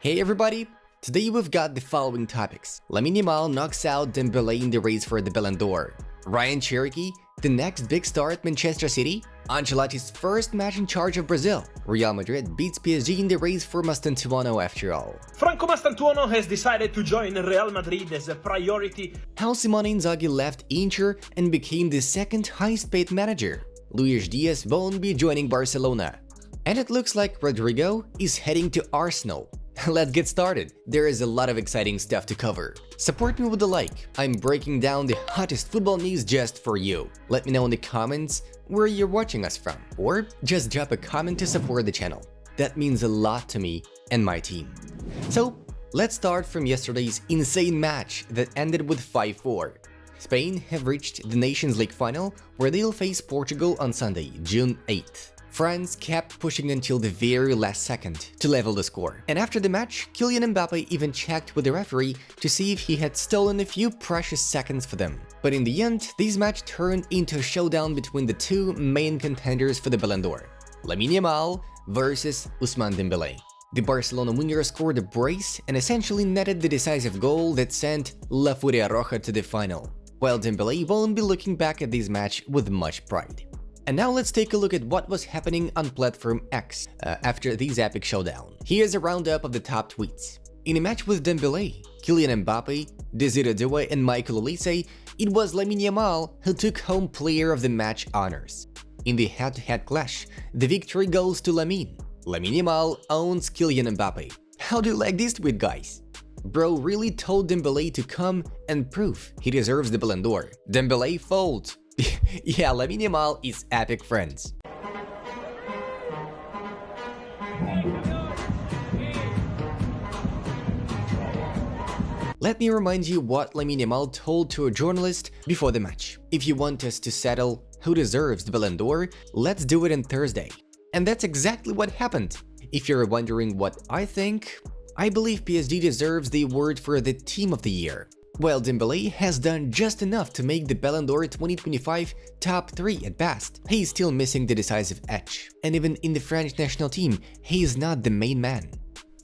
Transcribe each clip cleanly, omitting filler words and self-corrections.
Hey everybody! Today we've got the following topics. Lamine Yamal knocks out Dembélé in the race for the Ballon d'Or. Rayan Cherki, the next big star at Manchester City. Ancelotti's first match in charge of Brazil. Real Madrid beats PSG in the race for Mastantuono after all. Franco Mastantuono has decided to join Real Madrid as a priority. How Simone Inzaghi left Inter and became the second highest paid manager. Díaz won't be joining Barcelona. And it looks like Rodrygo is heading to Arsenal. Let's get started. There is a lot of exciting stuff to cover. Support me with a like. I'm breaking down the hottest football news just for you. Let me know in the comments where you're watching us from, or just drop a comment to support the channel. That means a lot to me and my team. So, let's start from yesterday's insane match that ended with 5-4. Spain have reached the Nations League final, where they'll face Portugal on Sunday, June 8th. France kept pushing until the very last second to level the score. And after the match, Kylian Mbappe even checked with the referee to see if he had stolen a few precious seconds for them. But in the end, this match turned into a showdown between the two main contenders for the Ballon d'Or, Lamine Yamal versus Ousmane Dembélé. The Barcelona winger scored a brace and essentially netted the decisive goal that sent La Furia Roja to the final, while Dembélé won't be looking back at this match with much pride. And now let's take a look at what was happening on Platform X after this epic showdown. Here's a roundup of the top tweets. In a match with Dembélé, Kylian Mbappe, Desiree Doué and Michael Olise, it was Lamine Yamal who took home Player of the Match honors. In the head-to-head clash, the victory goes to Lamine. Lamine Yamal owns Kylian Mbappe. How do you like this tweet, guys? Bro really told Dembélé to come and prove he deserves the Ballon d'Or. Dembélé folds. Yeah, Lamine Yamal is epic friends. Let me remind you what Lamine Yamal told to a journalist before the match. If you want us to settle who deserves the Ballon d'Or, let's do it on Thursday. And that's exactly what happened. If you're wondering what I think, I believe PSG deserves the award for the Team of the Year. While Dembélé has done just enough to make the Ballon d'Or 2025 top 3 at best, he is still missing the decisive edge. And even in the French national team, he is not the main man.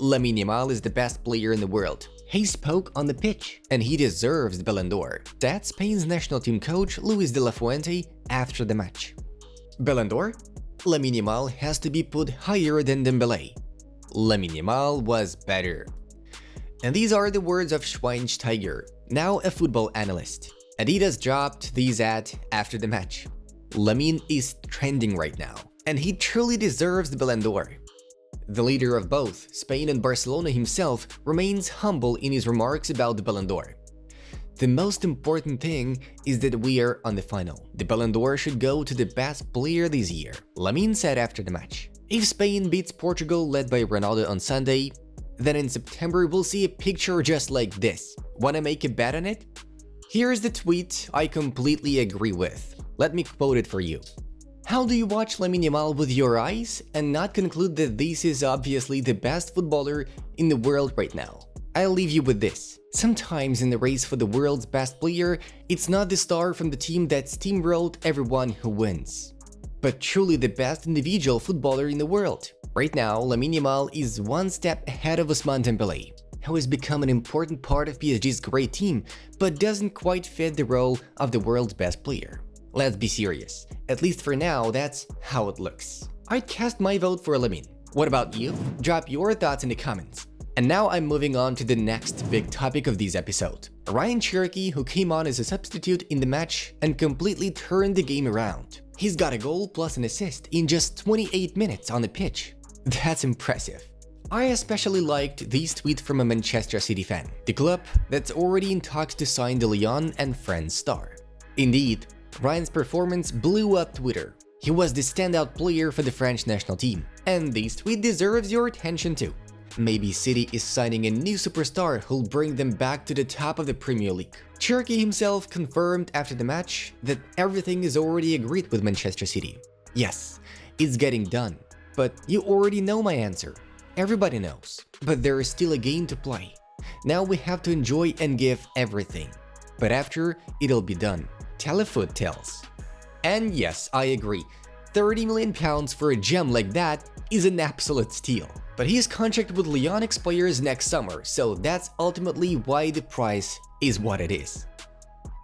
Lamine Yamal is the best player in the world. He spoke on the pitch, and he deserves the Ballon d'Or. That's Spain's national team coach Luis de la Fuente after the match. Ballon d'Or? Lamine Yamal has to be put higher than Dembélé. Lamine Yamal was better. And these are the words of Schweinsteiger, now a football analyst. Adidas dropped these after the match. Lamine is trending right now, and he truly deserves the Ballon d'Or. The leader of both Spain and Barcelona himself remains humble in his remarks about the Ballon d'Or. The most important thing is that we are on the final. The Ballon d'Or should go to the best player this year, Lamine said after the match. If Spain beats Portugal led by Ronaldo on Sunday, then in September we'll see a picture just like this. Wanna make a bet on it? Here's the tweet I completely agree with. Let me quote it for you. How do you watch Lamine Yamal with your eyes and not conclude that this is obviously the best footballer in the world right now? I'll leave you with this. Sometimes in the race for the world's best player, it's not the star from the team that steamrolled everyone who wins, but truly the best individual footballer in the world. Right now, Lamine Yamal is one step ahead of Ousmane Dembélé, who has become an important part of PSG's great team, but doesn't quite fit the role of the world's best player. Let's be serious. At least for now, that's how it looks. I'd cast my vote for Lamine. What about you? Drop your thoughts in the comments. And now I'm moving on to the next big topic of this episode. Rayan Cherki, who came on as a substitute in the match and completely turned the game around. He's got a goal plus an assist in just 28 minutes on the pitch. That's impressive. I especially liked this tweet from a Manchester City fan, the club that's already in talks to sign the Lyon and Friends star. Indeed, Ryan's performance blew up Twitter. He was the standout player for the French national team, and this tweet deserves your attention too. Maybe City is signing a new superstar who'll bring them back to the top of the Premier League. Cherki himself confirmed after the match that everything is already agreed with Manchester City. Yes, it's getting done. But you already know my answer. Everybody knows. But there is still a game to play. Now we have to enjoy and give everything. But after, it'll be done. Telefoot tells. And yes, I agree. £30 million for a gem like that is an absolute steal. But his contract with Lyon expires next summer, so that's ultimately why the price is what it is.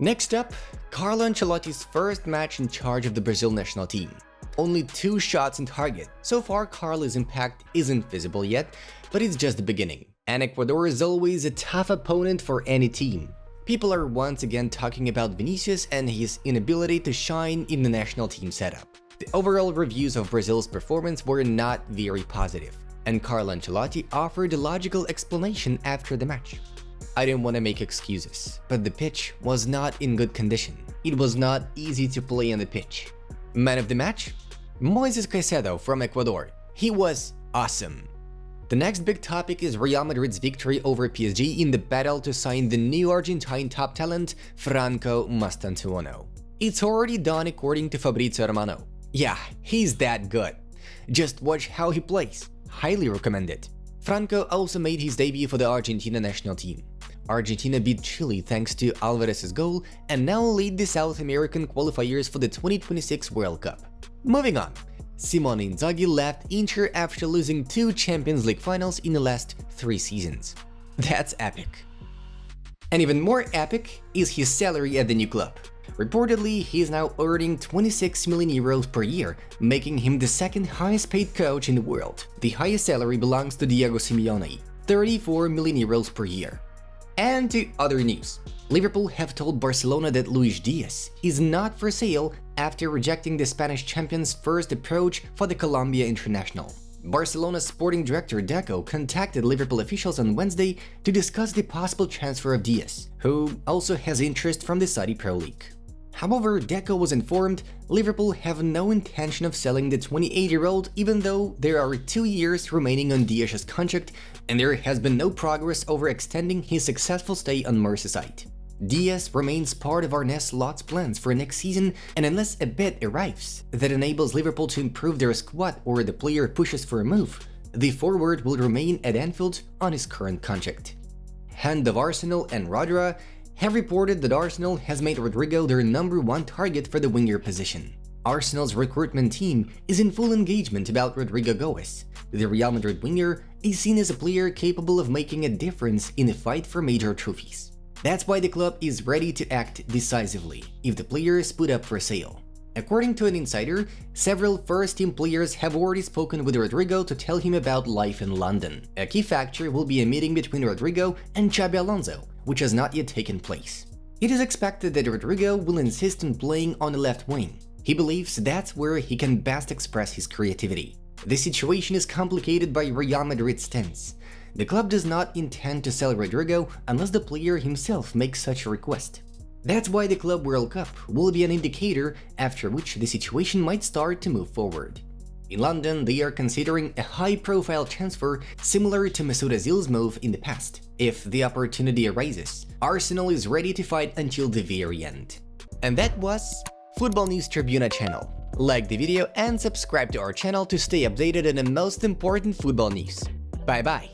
Next up, Carlo Ancelotti's first match in charge of the Brazil national team. Only 2 shots on target. So far, Carlo's impact isn't visible yet, but it's just the beginning. And Ecuador is always a tough opponent for any team. People are once again talking about Vinicius and his inability to shine in the national team setup. The overall reviews of Brazil's performance were not very positive, and Carlo Ancelotti offered a logical explanation after the match. I didn't want to make excuses, but the pitch was not in good condition. It was not easy to play on the pitch. Man of the match? Moises Caicedo from Ecuador. He was awesome. The next big topic is Real Madrid's victory over PSG in the battle to sign the new Argentine top talent, Franco Mastantuono. It's already done according to Fabrizio Romano. Yeah, he's that good. Just watch how he plays. Highly recommend it. Franco also made his debut for the Argentina national team. Argentina beat Chile thanks to Alvarez's goal and now lead the South American qualifiers for the 2026 World Cup. Moving on. Simone Inzaghi left Inter after losing 2 Champions League finals in the last 3 seasons. That's epic. And even more epic is his salary at the new club. Reportedly, he is now earning 26 million euros per year, making him the second highest paid coach in the world. The highest salary belongs to Diego Simeone, 34 million euros per year. And to other news. Liverpool have told Barcelona that Luis Díaz is not for sale after rejecting the Spanish champion's first approach for the Colombia international. Barcelona's sporting director Deco contacted Liverpool officials on Wednesday to discuss the possible transfer of Díaz, who also has interest from the Saudi Pro League. However, Deco was informed Liverpool have no intention of selling the 28-year-old, even though there are 2 years remaining on Díaz's contract and there has been no progress over extending his successful stay on Merseyside. Díaz remains part of Arne Slot's plans for next season, and unless a bid arrives that enables Liverpool to improve their squad or the player pushes for a move, the forward will remain at Anfield on his current contract. Hand of Arsenal and Rodrygo have reported that Arsenal has made Rodrygo their #1 target for the winger position. Arsenal's recruitment team is in full engagement about Rodrygo Goes. The Real Madrid winger is seen as a player capable of making a difference in the fight for major trophies. That's why the club is ready to act decisively if the player is put up for sale. According to an insider, several first-team players have already spoken with Rodrygo to tell him about life in London. A key factor will be a meeting between Rodrygo and Xabi Alonso, which has not yet taken place. It is expected that Rodrygo will insist on playing on the left wing. He believes that's where he can best express his creativity. The situation is complicated by Real Madrid's stance. The club does not intend to sell Rodrygo unless the player himself makes such a request. That's why the Club World Cup will be an indicator after which the situation might start to move forward. In London, they are considering a high-profile transfer similar to Mesut Ozil's move in the past. If the opportunity arises, Arsenal is ready to fight until the very end. And that was Football News Tribuna channel. Like the video and subscribe to our channel to stay updated on the most important football news. Bye bye!